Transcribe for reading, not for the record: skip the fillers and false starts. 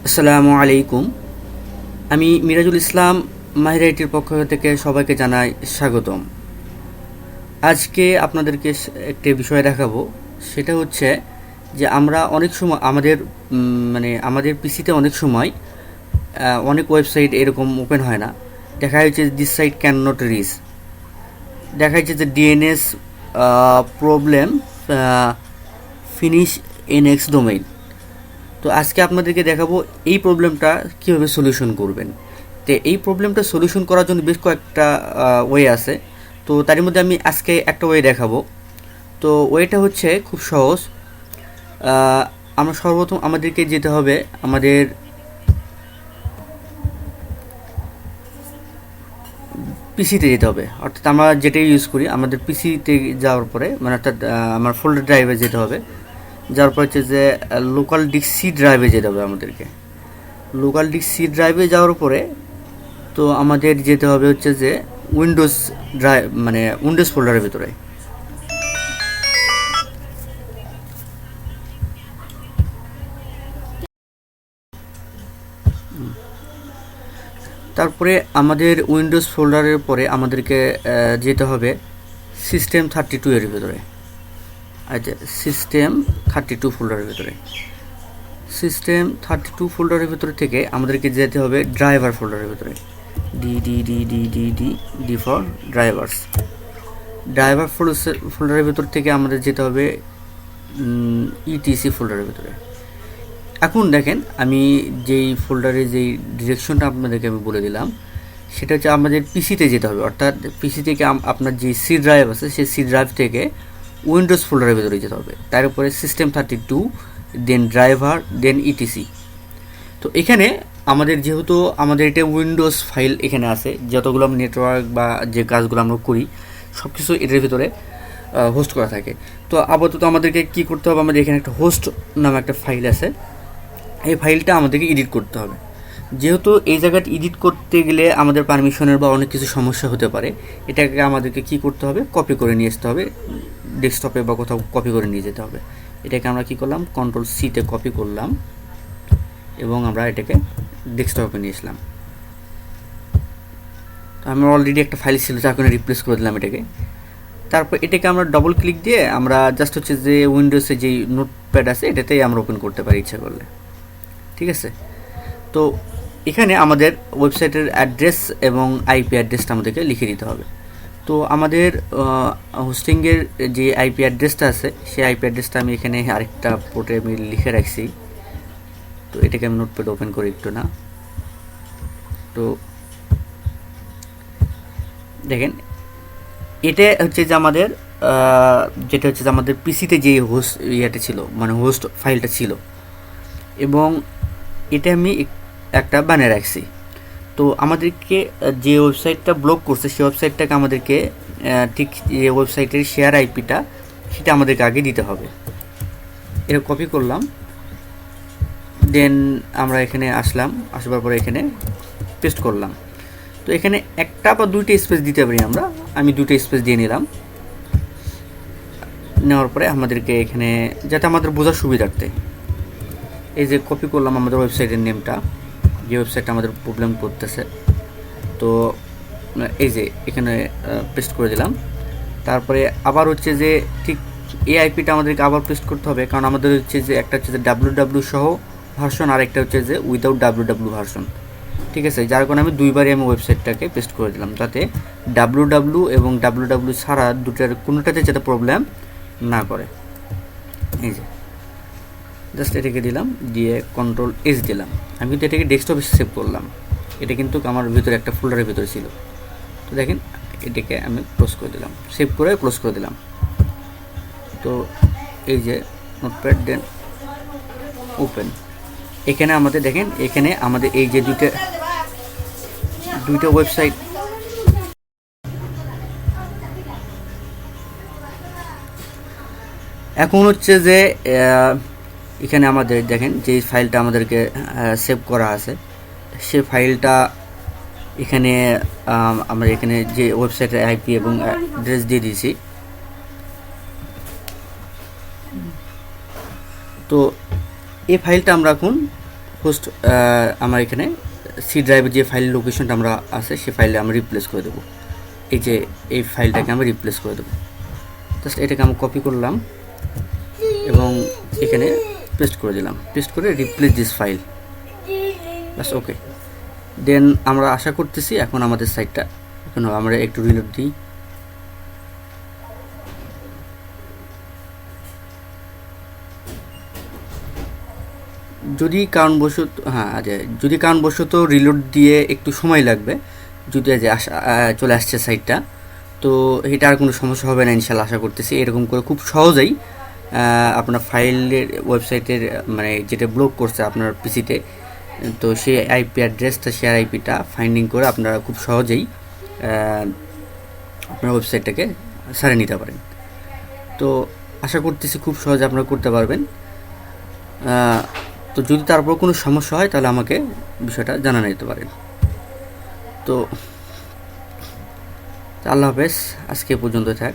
আসসালামু আলাইকুম। আমি মিরাজুল ইসলাম মাহির আইটির পক্ষ থেকে সবাইকে জানাই স্বাগতম। আজকে আপনাদেরকে একটি বিষয় দেখাবো, সেটা হচ্ছে যে আমরা অনেক সময় আমাদের পিসিতে অনেক সময় অনেক ওয়েবসাইট এরকম ওপেন হয় না। দেখা যাচ্ছে this site can not reach, দেখা যাচ্ছে যে DNS problem, finish NX domain. তো আজকে আপনাদেরকে দেখাবো এই প্রবলেমটা কীভাবে সলিউশন করবেন। তো এই প্রবলেমটা সলিউশন করার জন্য বেশ কয়েকটা ওয়ে আছে। তো তার মধ্যে আমি আজকে একটা ওয়ে দেখাবো। তো ওয়েটা হচ্ছে খুব সহজ। আমরা সর্বপ্রথম আমাদেরকে যেতে হবে আমাদের পিসিতে যেতে হবে, অর্থাৎ আমরা যেটাই ইউজ করি আমাদের পিসিতে যাওয়ার পরে অর্থাৎ আমার ফোল্ডার ড্রাইভে যেতে হবে। যার পর হচ্ছে যে লোকাল ডিস্ক সি ড্রাইভে যেতে হবে আমাদেরকে। লোকাল ডিস্ক সি ড্রাইভে যাওয়ার পরে তো আমাদের যেতে হবে হচ্ছে যে উইন্ডোজ ড্রাইভ উইন্ডোজ ফোল্ডারের ভিতরে। তারপরে আমাদের উইন্ডোজ ফোল্ডারের পরে আমাদেরকে যেতে হবে সিস্টেম 32 এর ভিতরে। আচ্ছা, সিস্টেম 32 ফোল্ডারের ভিতরে। সিস্টেম 32 ফোল্ডারের ভিতরে থেকে আমাদেরকে যেতে হবে ড্রাইভার ফোল্ডারের ভিতরে। D for drivers. ড্রাইভার ফোল্ডারের ভিতর থেকে আমাদের যেতে হবে ইটিসি ফোল্ডারের ভিতরে। এখন দেখেন, আমি যেই ফোল্ডারে যেই ডিরেকশনটা আপনাদেরকে আমি বলে দিলাম, সেটা হচ্ছে আমাদের পিসিতে যেতে হবে। অর্থাৎ পিসি থেকে আপনার যে সি ড্রাইভ আছে সেই সি ড্রাইভ থেকে উইন্ডোজ ফোল্ডারের ভিতরে যেতে হবে। তার উপরে সিস্টেম 32, দেন ড্রাইভার, দেন ইটিসি। তো এখানে আমাদের যেহেতু আমাদের এটা উইন্ডোজ ফাইল এখানে আছে, যতগুলো নেটওয়ার্ক বা যে কাজগুলো আমরা করি সব কিছু এটার ভিতরে হোস্ট করা থাকে। তো আপাতত আমাদেরকে কী করতে হবে, আমাদের এখানে একটা হোস্ট নামে একটা ফাইল আছে, এই ফাইলটা আমাদেরকে এডিট করতে হবে। যেহেতু এই জায়গাটা এডিট করতে গেলে আমাদের পারমিশনের বা অনেক কিছু সমস্যা হতে পারে, এটাকে আমাদেরকে কী করতে হবে, কপি করে নিয়ে আসতে হবে ডেস্কটপে বা কোথাও কপি করে নিয়ে যেতে হবে। এটাকে আমরা কী করলাম, কন্ট্রোল সিতে কপি করলাম এবং আমরা এটাকে ডেস্কটপে নিয়ে আসলাম। তো আমরা অলরেডি একটা ফাইল ছিল, তার কারণে রিপ্লেস করে দিলাম এটাকে। তারপর এটাকে আমরা ডবল ক্লিক দিয়ে আমরা জাস্ট হচ্ছে যে উইন্ডোজে যেই নোটপ্যাড আছে এটাতেই আমরা ওপেন করতে পারি ইচ্ছা করলে। ঠিক আছে। তো এখানে আমাদের ওয়েবসাইটের অ্যাড্রেস এবং আইপি অ্যাড্রেসটা আমাদেরকে লিখে দিতে হবে। তো আমাদের হোস্টিংয়ের যে আইপি অ্যাড্রেসটা আছে সেই আইপি অ্যাড্রেসটা আমি এখানে আরেকটা পোর্টে আমি লিখে রাখছি। তো এটাকে আমি নোটপ্যাড ওপেন করি একটু না। তো দেখেন, এটা হচ্ছে যে আমাদের যেটা হচ্ছে যে আমাদের পিসিতে যে হোস্ট ইয়েটা ছিল, হোস্ট ফাইলটা ছিল, এবং এটা আমি একটা বানিয়ে রাখছি। তো আমাদেরকে যে ওয়েবসাইটটা ব্লক করছে সেই ওয়েবসাইটটাকে আমাদেরকে ঠিক যে ওয়েবসাইটের শেয়ার আইপিটা সেটা আমাদেরকে আগে দিতে হবে। এটা কপি করলাম, দেন আমরা এখানে আসবার পরে এখানে পেস্ট করলাম। তো এখানে একটা বা দুইটা স্পেস দিতে পারি আমি দুইটা স্পেস দিয়ে নিলাম। নেওয়ার পরে আমাদেরকে এখানে যাতে আমাদের বোঝার সুবিধার্থে এই যে কপি করলাম আমাদের ওয়েবসাইটের নেমটা, যে ওয়েবসাইটটা আমাদের প্রবলেম করতেছে। তো এই যে এখানে পেস্ট করে দিলাম। তারপরে আবার হচ্ছে যে ঠিক এই আইপিটা আমাদেরকে আবার পেস্ট করতে হবে, কারণ আমাদের হচ্ছে যে একটা হচ্ছে যে ডাব্লিউ সহ ভার্সন, আর একটা হচ্ছে যে উইদাউট ডাব্লিউ ভার্সন। ঠিক আছে, যার কারণে আমি দুইবারই আমি ওয়েবসাইটটাকে পেস্ট করে দিলাম, যাতে ডাব্লিউ এবং ডাব্লিউ ছাড়া দুটার কোনোটাতে যাতে প্রবলেম না করে। এই যে জাস্ট এটাকে দিলাম, দিয়ে কন্ট্রোল এস দিলাম। আমি কিন্তু এটাকে ডেস্কটপে সেভ করলাম, এটা কিন্তু আমার ভিতরে একটা ফোল্ডারের ভিতরে ছিল। তো দেখেন, এটাকে আমি ক্লোজ করে দিলাম, সেভ করে ক্লোজ করে দিলাম। তো এই যে নোটপ্যাড, দেন ওপেন। এখানে আমাদের দেখেন, এখানে আমাদের এই যে দুইটা ওয়েবসাইট, এখন হচ্ছে যে এখানে আমাদের দেখেন যে ফাইলটা আমাদেরকে সেভ করা আছে সে ফাইলটা এখানে আমরা এখানে যে ওয়েবসাইটের আইপি এবং অ্যাড্রেস দিয়ে দিয়েছি। তো এই ফাইলটা আমরা এখন হোস্ট আমার এখানে সি ড্রাইভের যে ফাইল লোকেশনটা আমরা আছে সে ফাইলে আমি রিপ্লেস করে দেবো। এই যে এই ফাইলটাকে আমি রিপ্লেস করে দেবো। জাস্ট এটাকে আমি কপি করলাম এবং এখানে পেস্ট করে দিলাম, পেস্ট করে রিপ্লেস দিস ফাইল, বাস ওকে। দেন আমরা আশা করতেছি এখন আমাদের সাইটটা ওপেন হবে। আমরা একটু রিলোড দিই। যদি কারণবশত যদি কারণবশত রিলোড দিয়ে একটু সময় লাগবে, যদি চলে আসছে সাইটটা, তো এটা আর কোনো সমস্যা হবে না ইনশাল্লাহ আশা করতেছি। এরকম করে খুব সহজেই আপনার ফাইলের ওয়েবসাইটের মানে যেটা ব্লক করছে আপনার পিসিতে, তো সেই আইপি অ্যাড্রেসটা শেয়ার আইপিটা ফাইন্ডিং করে আপনারা খুব সহজেই আপনার ওয়েবসাইটটাকে সারিয়ে নিতে পারেন। তো আশা করতেছি খুব সহজে আপনারা করতে পারবেন। তো যদি তারপর কোনো সমস্যা হয় তাহলে আমাকে বিষয়টা জানানো যেতে পারেন। তো আল্লাহ হাফেজ, আজকে পর্যন্ত থাক।